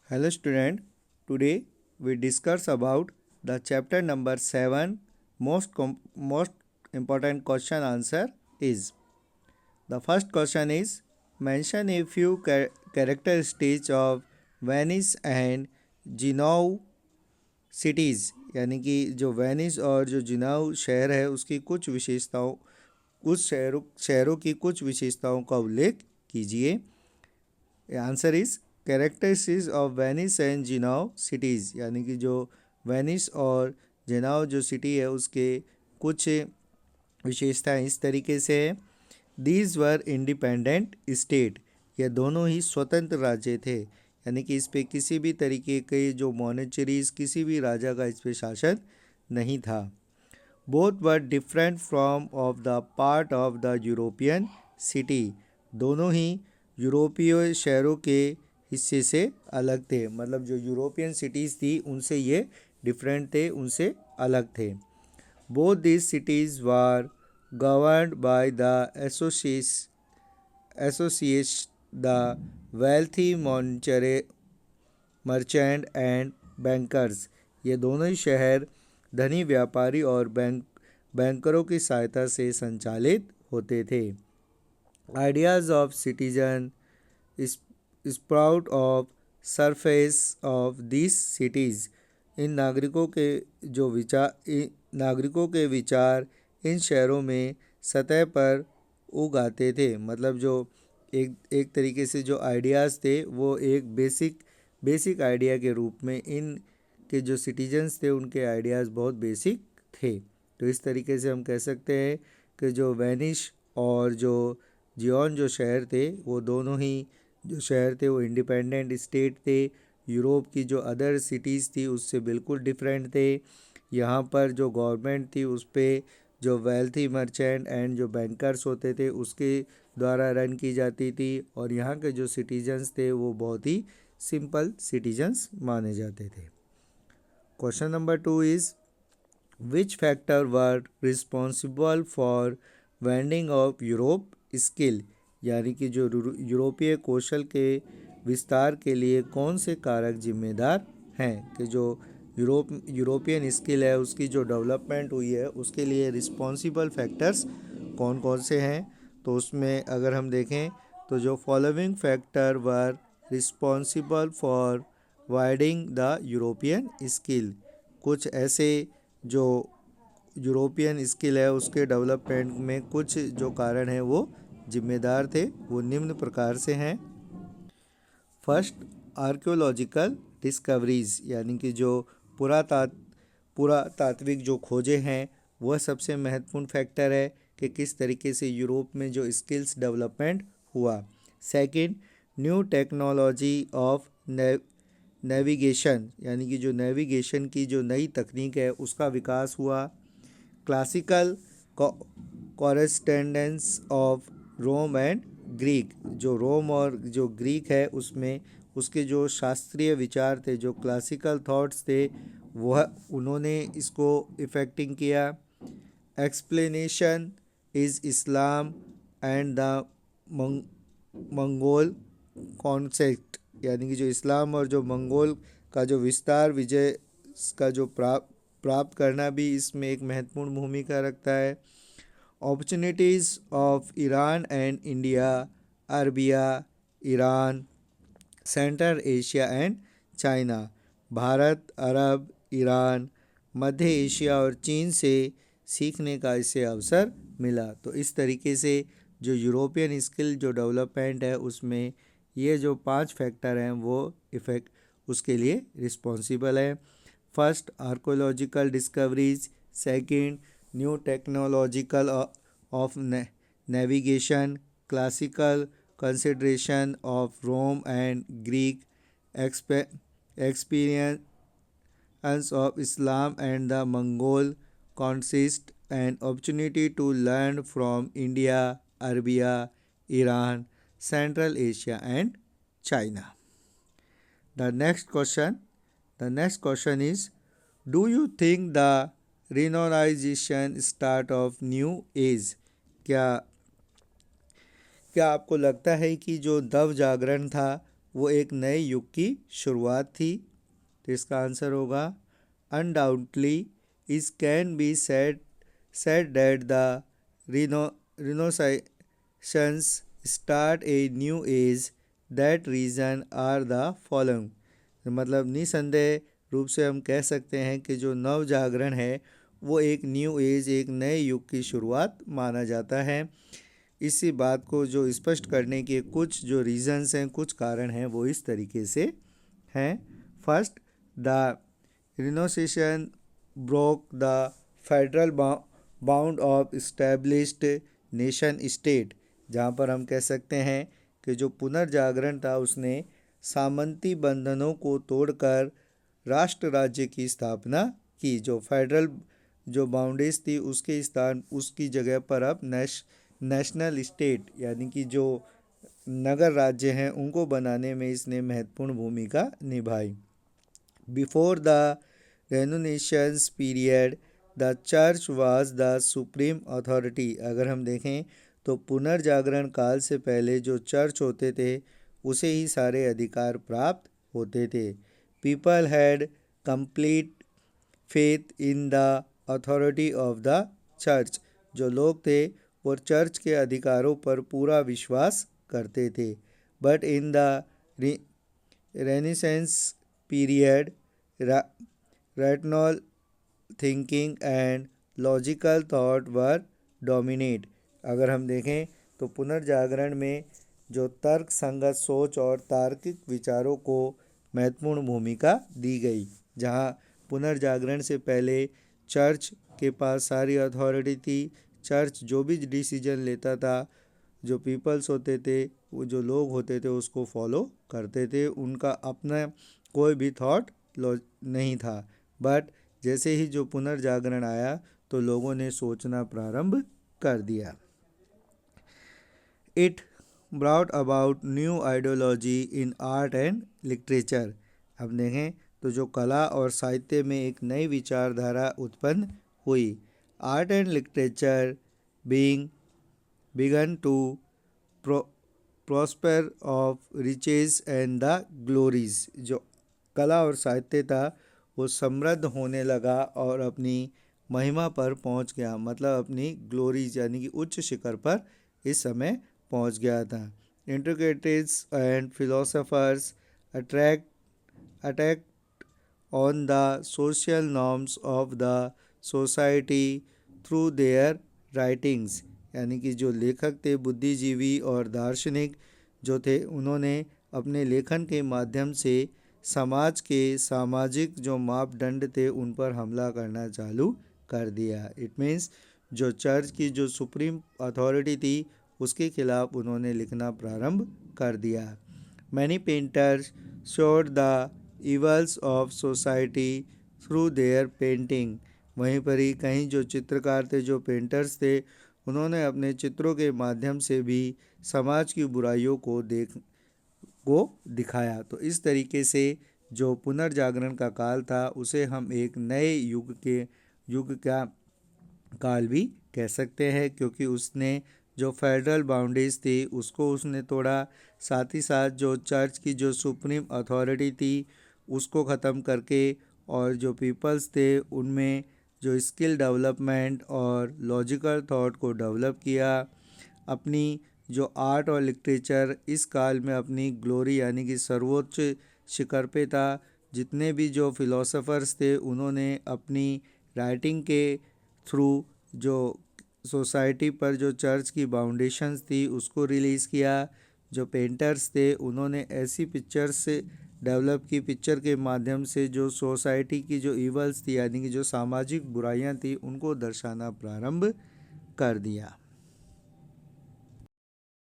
Hello student, today we discuss about the chapter number 7 most important question answer is. The first question is mention a few characteristics of Venice and Genoa cities यानी कि जो Venice और जो जिनाउ शहर है उसकी कुछ विशेषताओं उस शहरों की कुछ विशेषताओं का उल्लेख कीजिए। Answer is characteristics of Venice and Genoa cities यानी कि जो वेनिस और जिनाओ जो सिटी है उसके कुछ विशेषताएं इस तरीके से है। दीज वर इंडिपेंडेंट स्टेट, ये दोनों ही स्वतंत्र राज्य थे यानी कि इस पे किसी भी तरीके के जो मोनेचरीज किसी भी राजा का इस पे शासन नहीं था। Both were different from of the part of the European city, दोनों ही यूरोपीय शहरों के हिस्से से अलग थे, मतलब जो यूरोपियन सिटीज़ थी उनसे ये डिफरेंट थे, उनसे अलग थे। Both these cities were governed by the association the wealthy merchant and bankers, ये दोनों ही शहर धनी व्यापारी और बैंकरों की सहायता से संचालित होते थे। Ideas of citizen sprout of surface of this cities, इन नागरिकों के विचार इन शहरों में सतह पर उगाते थे, मतलब जो एक तरीके से जो आइडियाज़ थे वो एक बेसिक आइडिया के रूप में इन के जो सिटीजन्स थे उनके आइडियाज़ बहुत बेसिक थे। तो इस तरीके से हम कह सकते हैं कि जो वेनिस और जो जियोन जो शहर थे वो दोनों ही जो शहर थे वो इंडिपेंडेंट स्टेट थे, यूरोप की जो अदर सिटीज़ थी उससे बिल्कुल डिफरेंट थे। यहाँ पर जो गवर्नमेंट थी उस पर जो वेल्थी मर्चेंट एंड जो बैंकर्स होते थे उसके द्वारा रन की जाती थी, और यहाँ के जो सिटीजन्स थे वो बहुत ही सिंपल सिटीजन्स माने जाते थे। Question number 2 is which factor were responsible for vending of Europe skill, यानी कि जो यूरोपीय कौशल के विस्तार के लिए कौन से कारक जिम्मेदार हैं, कि जो यूरोपियन स्किल है उसकी जो डेवलपमेंट हुई है उसके लिए रिस्पॉन्सिबल फैक्टर्स कौन कौन से हैं। तो उसमें अगर हम देखें तो जो following factor were responsible for widening the European skill, कुछ ऐसे जो यूरोपियन स्किल है उसके डेवलपमेंट में कुछ जो कारण हैं वो जिम्मेदार थे, वो निम्न प्रकार से हैं। फर्स्ट, आर्कियोलॉजिकल डिस्कवरीज, यानी कि जो पुरातात्विक जो खोजें हैं वह सबसे महत्वपूर्ण फैक्टर है कि किस तरीके से यूरोप में जो स्किल्स डेवलपमेंट हुआ। Second, new technology of navigation, यानी कि जो नेविगेशन की जो नई तकनीक है उसका विकास हुआ। Classical correspondence of Rome and Greek, जो रोम और जो ग्रीक है उसमें उसके जो शास्त्रीय विचार थे, जो क्लासिकल थॉट्स थे, वह उन्होंने इसको इफेक्टिंग किया। Explanation is Islam and the Mongol concept, यानी कि जो इस्लाम और जो मंगोल का जो विस्तार विजय का जो प्राप्त करना भी इसमें एक महत्वपूर्ण भूमिका रखता है। Opportunities of Iran and India, Arabia, Iran, central Asia and China, Bharat, Arab, Iran, Madhya Asia और चीन से सीखने का इसे अवसर मिला। तो इस तरीके से जो यूरोपियन स्किल जो डेवलपमेंट है उसमें ये जो 5 फैक्टर हैं वो इफेक्ट उसके लिए रिस्पॉन्सिबल है। First, archaeological discoveries. Second, new technological of navigation. Classical consideration of Rome and Greek experience of Islam and the Mongol consist an opportunity to learn from India, Arabia, Iran, Central Asia and China. The next question is, do you think the Renaissance start of new age, क्या आपको लगता है कि जो नव जागरण था वो एक नए युग की शुरुआत थी। तो इसका आंसर होगा अनडाउटली इस can be said that the Renaissance start a new age that reason are the following। मतलब निसंदेह रूप से हम कह सकते हैं कि जो नव जागरण है वो एक न्यू एज, एक नए युग की शुरुआत माना जाता है। इसी बात को जो स्पष्ट करने के कुछ जो रीजंस हैं, कुछ कारण हैं, वो इस तरीके से हैं। First, the Renaissance broke the federal bound of established nation state. जहाँ पर हम कह सकते हैं कि जो पुनर्जागरण था उसने सामंती बंधनों को तोड़कर राष्ट्र राज्य की स्थापना की। जो फेडरल जो बाउंड्रीज थी उसके स्थान, उसकी जगह पर अब नेशनल स्टेट यानी कि जो नगर राज्य हैं उनको बनाने में इसने महत्वपूर्ण भूमिका निभाई। Before the Renaissance period the church was the supreme authority. अगर हम देखें तो पुनर्जागरण काल से पहले जो चर्च होते थे उसे ही सारे अधिकार प्राप्त होते थे। People had complete faith in the authority of the church. जो लोग थे वो चर्च के अधिकारों पर पूरा विश्वास करते थे। But in the renaissance period rational thinking and logical thought were dominate. अगर हम देखें तो पुनर्जागरण में जो तर्क संगत सोच और तार्किक विचारों को महत्वपूर्ण भूमिका दी गई। जहां पुनर्जागरण से पहले चर्च के पास सारी अथॉरिटी थी, चर्च जो भी डिसीजन लेता था, जो पीपल्स होते थे, वो जो लोग होते थे उसको फॉलो करते थे, उनका अपना कोई भी थॉट नहीं था। बट जैसे ही जो पुनर्जागरण आया तो लोगों ने सोचना प्रारंभ कर दिया। It brought about new ideology in art and literature. अब देखें तो जो कला और साहित्य में एक नई विचारधारा उत्पन्न हुई। Art and literature being began to prosper of riches and the glories. जो कला और साहित्य था वो समृद्ध होने लगा और अपनी महिमा पर पहुंच गया। मतलब अपनी ग्लोरीज यानी कि उच्च शिखर पर इस समय पहुंच गया था। Intellects and philosophers attack on the social norms of the society through their writings. यानी कि जो लेखक थे, बुद्धिजीवी और दार्शनिक जो थे, उन्होंने अपने लेखन के माध्यम से समाज के सामाजिक जो मापदंड थे उन पर हमला करना चालू कर दिया। इट मीन्स जो चर्च की जो सुप्रीम अथॉरिटी थी उसके खिलाफ उन्होंने लिखना प्रारंभ कर दिया। Many painters showed the evils of society through there painting. वहीं पर ही कहीं जो चित्रकार थे, जो पेंटर्स थे, उन्होंने अपने चित्रों के माध्यम से भी समाज की बुराइयों को दिखाया। तो इस तरीके से जो पुनर्जागरण का काल था उसे हम एक नए युग का काल भी कह सकते हैं, क्योंकि उसने जो फेडरल बाउंड्रीज थी उसको उसने तोड़ा। साथ ही साथ जो चर्च की जो सुप्रीम अथॉरिटी थी उसको ख़त्म करके और जो पीपल्स थे उनमें जो स्किल डेवलपमेंट और लॉजिकल थॉट को डेवलप किया। अपनी जो आर्ट और लिटरेचर इस काल में अपनी ग्लोरी यानी कि सर्वोच्च शिखर पे था। जितने भी जो फिलोसोफर्स थे उन्होंने अपनी राइटिंग के थ्रू जो सोसाइटी पर जो चर्च की फाउंडेशंस थी उसको रिलीज़ किया। जो पेंटर्स थे उन्होंने ऐसी पिक्चर्स से डेवलप की, पिक्चर के माध्यम से जो सोसाइटी की जो इवल्स थी यानी कि जो सामाजिक बुराइयां थी उनको दर्शाना प्रारंभ कर दिया।